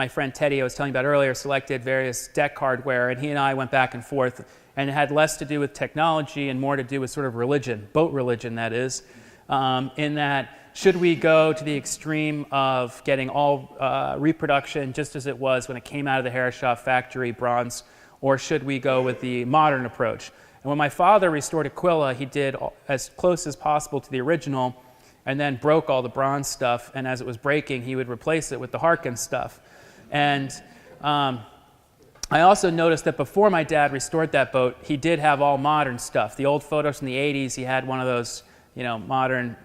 My friend Teddy, I was telling you about earlier, selected various deck hardware, and he and I went back and forth, and it had less to do with technology and more to do with sort of religion, boat religion that is, in that should we go to the extreme of getting all reproduction just as it was when it came out of the Herreshoff factory, bronze, or should we go with the modern approach? And when my father restored AQUILA, he did as close as possible to the original and then broke all the bronze stuff, and as it was breaking, he would replace it with the Harkins stuff. And I also noticed that before my dad restored that boat, he did have all modern stuff. The old photos from the 80s, he had one of those, you know, modern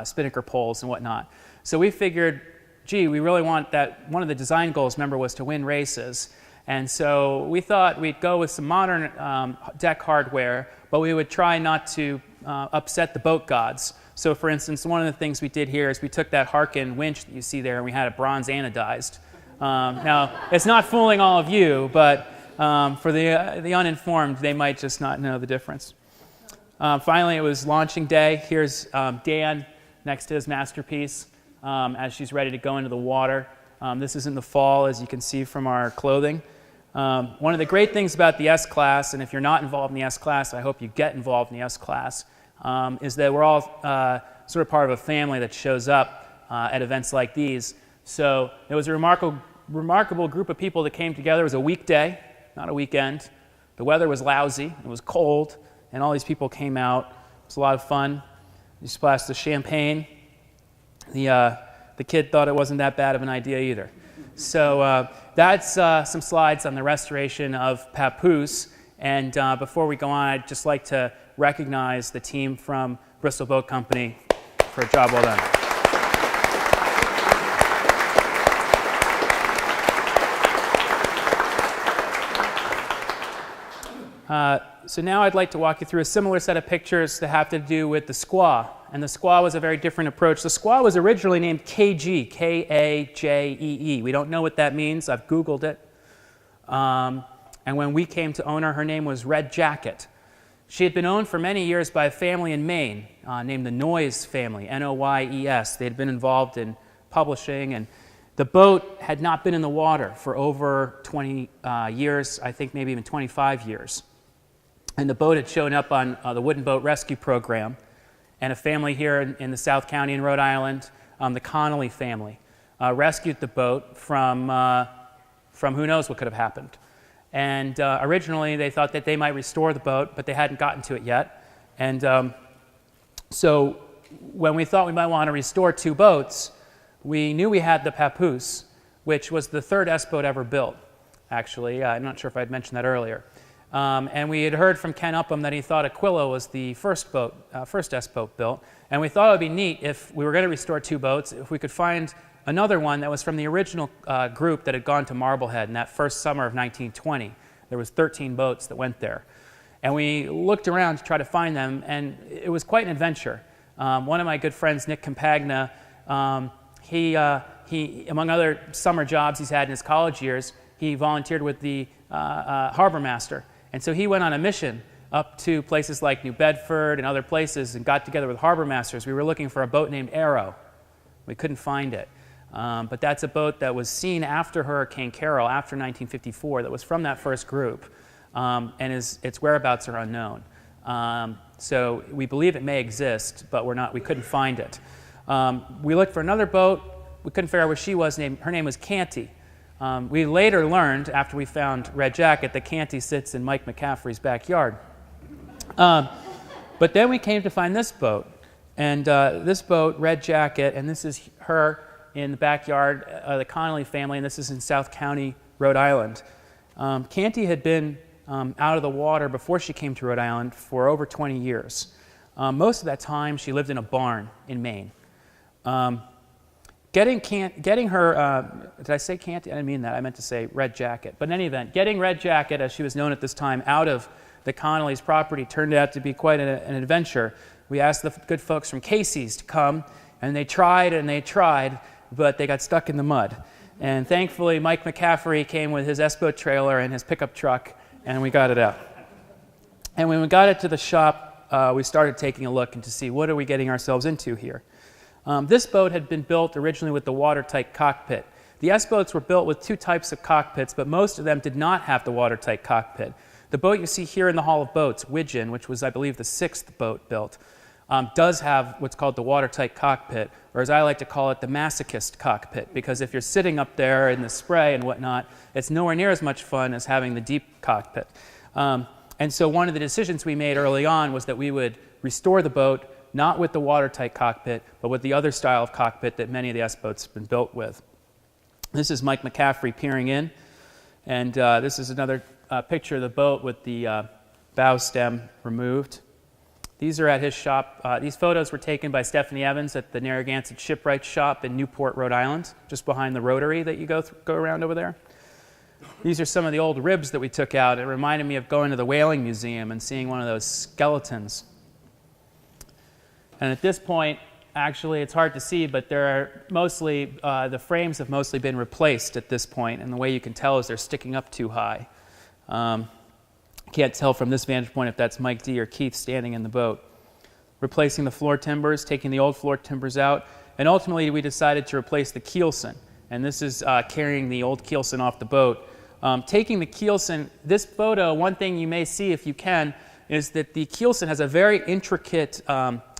spinnaker poles and whatnot. So we figured, gee, we really want that. One of the design goals, remember, was to win races. And so we thought we'd go with some modern deck hardware, but we would try not to upset the boat gods. So for instance, one of the things we did here is we took that Harkin winch that you see there and we had it bronze anodized. Now, it's not fooling all of you, but for the uninformed, they might just not know the difference. Finally, it was launching day. Here's Dan next to his masterpiece as she's ready to go into the water. This is in the fall, as you can see from our clothing. One of the great things about the S-Class, and if you're not involved in the S-Class, I hope you get involved in the S-Class, is that we're all sort of part of a family that shows up at events like these. So it was a remarkable group of people that came together. It was a weekday, not a weekend. The weather was lousy. It was cold, and all these people came out. It was a lot of fun. You splashed the champagne. The kid thought it wasn't that bad of an idea either. So that's some slides on the restoration of PAPOOSE. And before we go on, I'd just like to recognize the team from Bristol Boat Company for a job well done. So now I'd like to walk you through a similar set of pictures that have to do with the SQUAW. And the SQUAW was a very different approach. The SQUAW was originally named KG, K-A-J-E-E. We don't know what that means. I've Googled it. And when we came to own her, her name was Red Jacket. She had been owned for many years by a family in Maine named the Noyes family, N-O-Y-E-S. They had been involved in publishing, and the boat had not been in the water for over 20 years, I think maybe even 25 years. And the boat had shown up on the Wooden Boat Rescue Program, and a family here in the South County in Rhode Island, the Connolly family, rescued the boat from who knows what could have happened. And originally they thought that they might restore the boat, but they hadn't gotten to it yet. And so when we thought we might want to restore two boats, we knew we had the PAPOOSE, which was the third S-boat ever built, actually. I'm not sure if I'd mentioned that earlier. And we had heard from Ken Upham that he thought AQUILA was the first S-boat built. And we thought it would be neat if we were going to restore two boats, if we could find another one that was from the original group that had gone to Marblehead in that first summer of 1920. There was 13 boats that went there. And we looked around to try to find them, and it was quite an adventure. One of my good friends, Nick Campagna, he, among other summer jobs he's had in his college years, he volunteered with the harbor master. And so he went on a mission up to places like New Bedford and other places and got together with harbor masters. We were looking for a boat named Arrow. We couldn't find it. But that's a boat that was seen after Hurricane Carol, after 1954, that was from that first group. And its whereabouts are unknown. So we believe it may exist, but we couldn't find it. We looked for another boat. We couldn't figure out where she was. Her name was Canty. We later learned, after we found Red Jacket, that Canty sits in Mike McCaffrey's backyard. But then we came to find this boat. And this boat, Red Jacket, and this is her in the backyard of the Connolly family, and this is in South County, Rhode Island. Canty had been out of the water before she came to Rhode Island for over 20 years. Most of that time, she lived in a barn in Maine. Getting her, did I say Canty? I didn't mean that. I meant to say Red Jacket. But in any event, getting Red Jacket, as she was known at this time, out of the Connolly's property turned out to be quite an adventure. We asked the good folks from Casey's to come, and they tried, but they got stuck in the mud. And thankfully, Mike McCaffrey came with his S-boat trailer and his pickup truck, and we got it out. And when we got it to the shop, we started taking a look and to see what are we getting ourselves into here. This boat had been built originally with the watertight cockpit. The S-boats were built with two types of cockpits, but most of them did not have the watertight cockpit. The boat you see here in the Hall of Boats, Widgeon, which was, I believe, the 6th boat built, does have what's called the watertight cockpit, or as I like to call it, the masochist cockpit, because if you're sitting up there in the spray and whatnot, it's nowhere near as much fun as having the deep cockpit. And so one of the decisions we made early on was that we would restore the boat not with the watertight cockpit, but with the other style of cockpit that many of the S-boats have been built with. This is Mike McCaffrey peering in, and this is another picture of the boat with the bow stem removed. These are at his shop. These photos were taken by Stephanie Evans at the Narragansett Shipwright Shop in Newport, Rhode Island, just behind the rotary that you go around over there. These are some of the old ribs that we took out. It reminded me of going to the Whaling Museum and seeing one of those skeletons. And at this point, actually, it's hard to see, but there are mostly, the frames have mostly been replaced at this point, and the way you can tell is they're sticking up too high. Can't tell from this vantage point if that's Mike D. or Keith standing in the boat. Replacing the floor timbers, taking the old floor timbers out, and ultimately we decided to replace the keelson. And this is carrying the old keelson off the boat. Taking the keelson, this photo, one thing you may see if you can, is that the keelson has a very intricate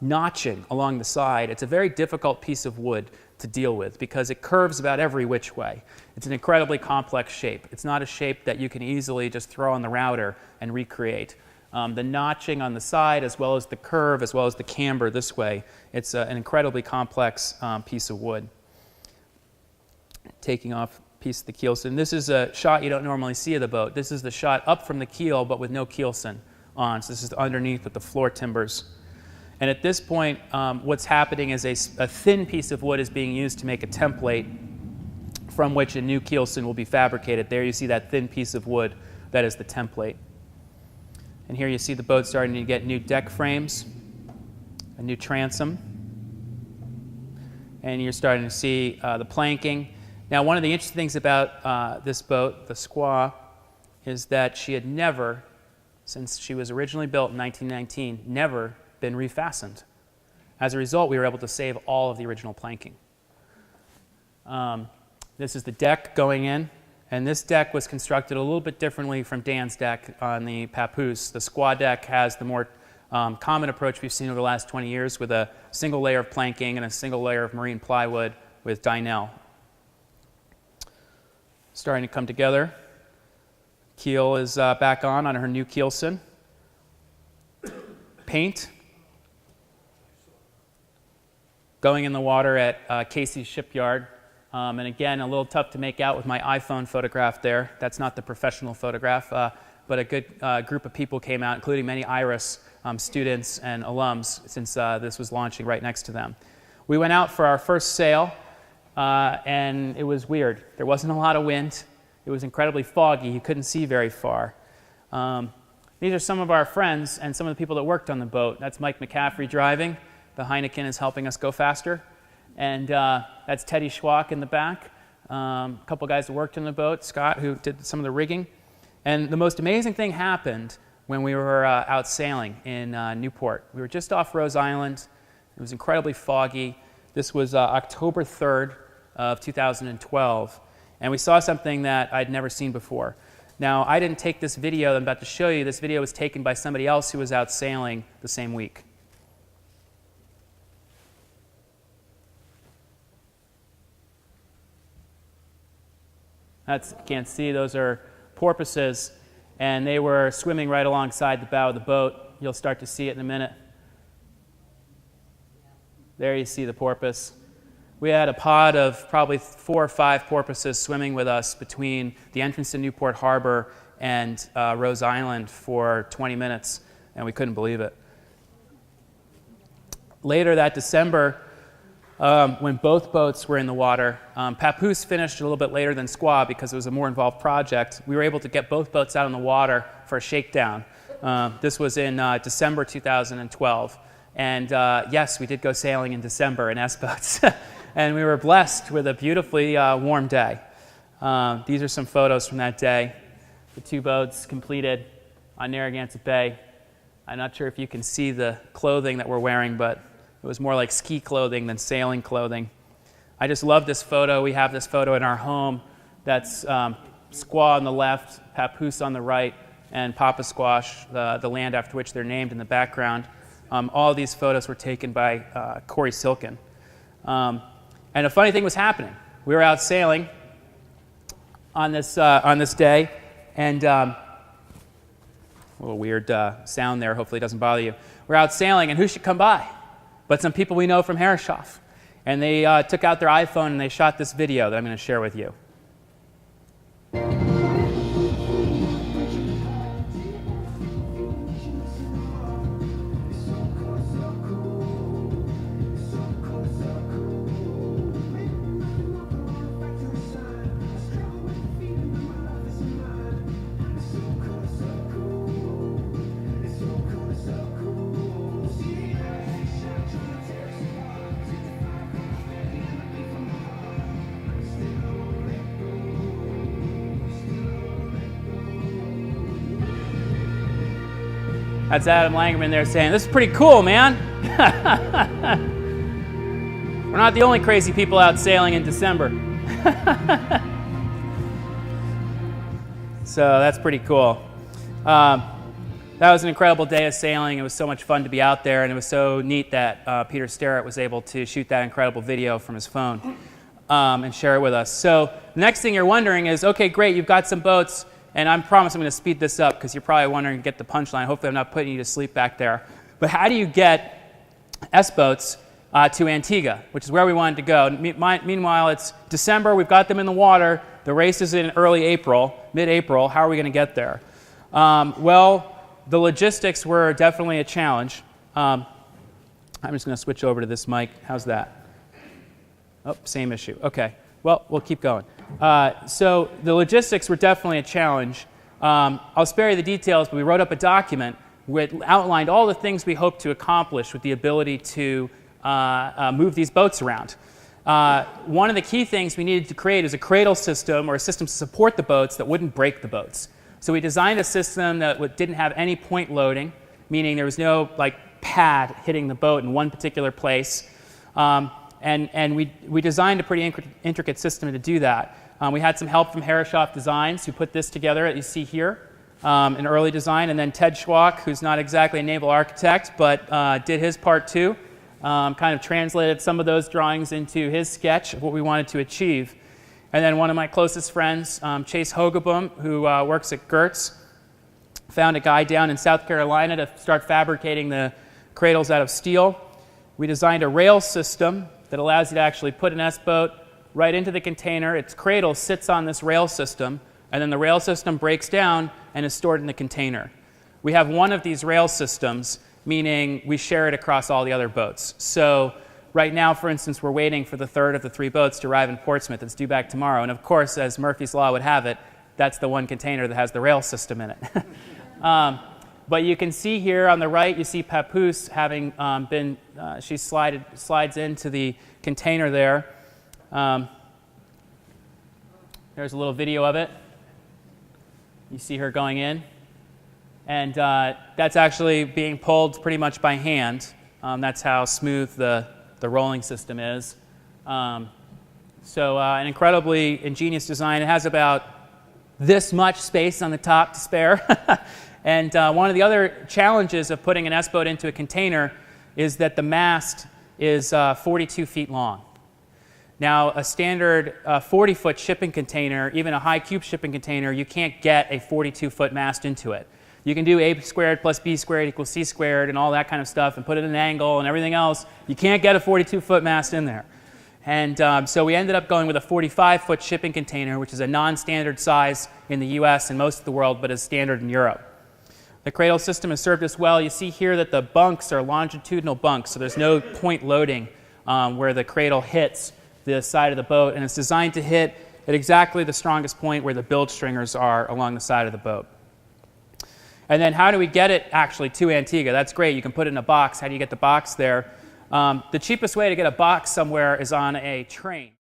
notching along the side. It's a very difficult piece of wood to deal with because it curves about every which way. It's an incredibly complex shape. It's not a shape that you can easily just throw on the router and recreate. The notching on the side, as well as the curve, as well as the camber this way, it's an incredibly complex piece of wood. Taking off a piece of the keelson. This is a shot you don't normally see of the boat. This is the shot up from the keel, but with no keelson on. So this is underneath with the floor timbers. And at this point, what's happening is a thin piece of wood is being used to make a template from which a new keelson will be fabricated. There you see that thin piece of wood. That is the template. And here you see the boat starting to get new deck frames, a new transom. And you're starting to see the planking. Now, one of the interesting things about this boat, the SQUAW, is that she had never, since she was originally built in 1919, never been refastened. As a result, we were able to save all of the original planking. This is the deck going in, and this deck was constructed a little bit differently from Dan's deck on the PAPOOSE. The SQUAW deck has the more common approach we've seen over the last 20 years with a single layer of planking and a single layer of marine plywood with Dynel. Starting to come together. Keel is back on her new keelson. Paint. Going in the water at Casey's Shipyard. And again, a little tough to make out with my iPhone photograph there. That's not the professional photograph, but a good group of people came out, including many IRIS students and alums, since this was launching right next to them. We went out for our first sail, and it was weird. There wasn't a lot of wind. It was incredibly foggy. You couldn't see very far. These are some of our friends and some of the people that worked on the boat. That's Mike McCaffrey driving. The Heineken is helping us go faster. And that's Teddy Schwach in the back. A couple guys that worked in the boat, Scott, who did some of the rigging. And the most amazing thing happened when we were out sailing in Newport. We were just off Rhode Island. It was incredibly foggy. This was October 3rd of 2012. And we saw something that I'd never seen before. Now, I didn't take this video that I'm about to show you. This video was taken by somebody else who was out sailing the same week. You can't see, those are porpoises, and they were swimming right alongside the bow of the boat. You'll start to see it in a minute. There you see the porpoise. We had a pod of probably 4 or 5 porpoises swimming with us between the entrance to Newport Harbor and Rhode Island for 20 minutes, and we couldn't believe it. Later that December, when both boats were in the water, PAPOOSE finished a little bit later than SQUAW because it was a more involved project. We were able to get both boats out in the water for a shakedown. This was in December 2012. And yes, we did go sailing in December in S-boats. And we were blessed with a beautifully warm day. These are some photos from that day. The 2 boats completed on Narragansett Bay. I'm not sure if you can see the clothing that we're wearing, but it was more like ski clothing than sailing clothing. I just love this photo. We have this photo in our home. That's SQUAW on the left, PAPOOSE on the right, and Papa Squash, the land after which they're named, in the background. All these photos were taken by Corey Silkin. And a funny thing was happening. We were out sailing on this day, and a little weird sound there. Hopefully it doesn't bother you. We're out sailing, and who should come by but some people we know from Herreshoff. And they took out their iPhone and they shot this video that I'm going to share with you. That's Adam Langerman there saying, "This is pretty cool, man." We're not the only crazy people out sailing in December. So that's pretty cool. That was an incredible day of sailing. It was so much fun to be out there, and it was so neat that Peter Sterrett was able to shoot that incredible video from his phone and share it with us. So the next thing you're wondering is, okay, great, you've got some boats. And I promise I'm going to speed this up because you're probably wondering, get the punchline. Hopefully I'm not putting you to sleep back there. But how do you get S-boats to Antigua, which is where we wanted to go? Meanwhile, it's December. We've got them in the water. The race is in early April, mid-April. How are we going to get there? Well, the logistics were definitely a challenge. I'm just going to switch over to this mic. How's that? Oh, same issue. Okay. Well, we'll keep going. So the logistics were definitely a challenge. I'll spare you the details, but we wrote up a document which outlined all the things we hoped to accomplish with the ability to move these boats around. One of the key things we needed to create is a cradle system, or a system to support the boats that wouldn't break the boats. So we designed a system that didn't have any point loading, meaning there was no pad hitting the boat in one particular place. And we designed a pretty intricate system to do that. We had some help from Herreshoff Designs, who put this together that you see here, an early design, and then Ted Schwach, who's not exactly a naval architect, but did his part too, kind of translated some of those drawings into his sketch of what we wanted to achieve. And then one of my closest friends, Chase Hogeboom, who works at Gertz, found a guy down in South Carolina to start fabricating the cradles out of steel. We designed a rail system that allows you to actually put an S-boat right into the container. Its cradle sits on this rail system, and then the rail system breaks down and is stored in the container. We have one of these rail systems, meaning we share it across all the other boats. So right now, for instance, we're waiting for the third of the 3 boats to arrive in Portsmouth. It's due back tomorrow. And of course, as Murphy's Law would have it, that's the one container that has the rail system in it. But you can see here on the right, you see PAPOOSE having she slides into the container there. There's a little video of it. You see her going in. And that's actually being pulled pretty much by hand. That's how smooth the rolling system is. So an incredibly ingenious design. It has about this much space on the top to spare. And one of the other challenges of putting an S-boat into a container is that the mast is 42 feet long. Now, a standard 40-foot shipping container, even a high-cube shipping container, you can't get a 42-foot mast into it. You can do a squared plus b squared equals c squared and all that kind of stuff and put it in an angle and everything else. You can't get a 42-foot mast in there. And so we ended up going with a 45-foot shipping container, which is a non-standard size in the US and most of the world, but is standard in Europe. The cradle system has served us well. You see here that the bunks are longitudinal bunks, so there's no point loading where the cradle hits the side of the boat, and it's designed to hit at exactly the strongest point where the bilge stringers are along the side of the boat. And then how do we get it actually to Antigua? That's great. You can put it in a box. How do you get the box there? The cheapest way to get a box somewhere is on a train.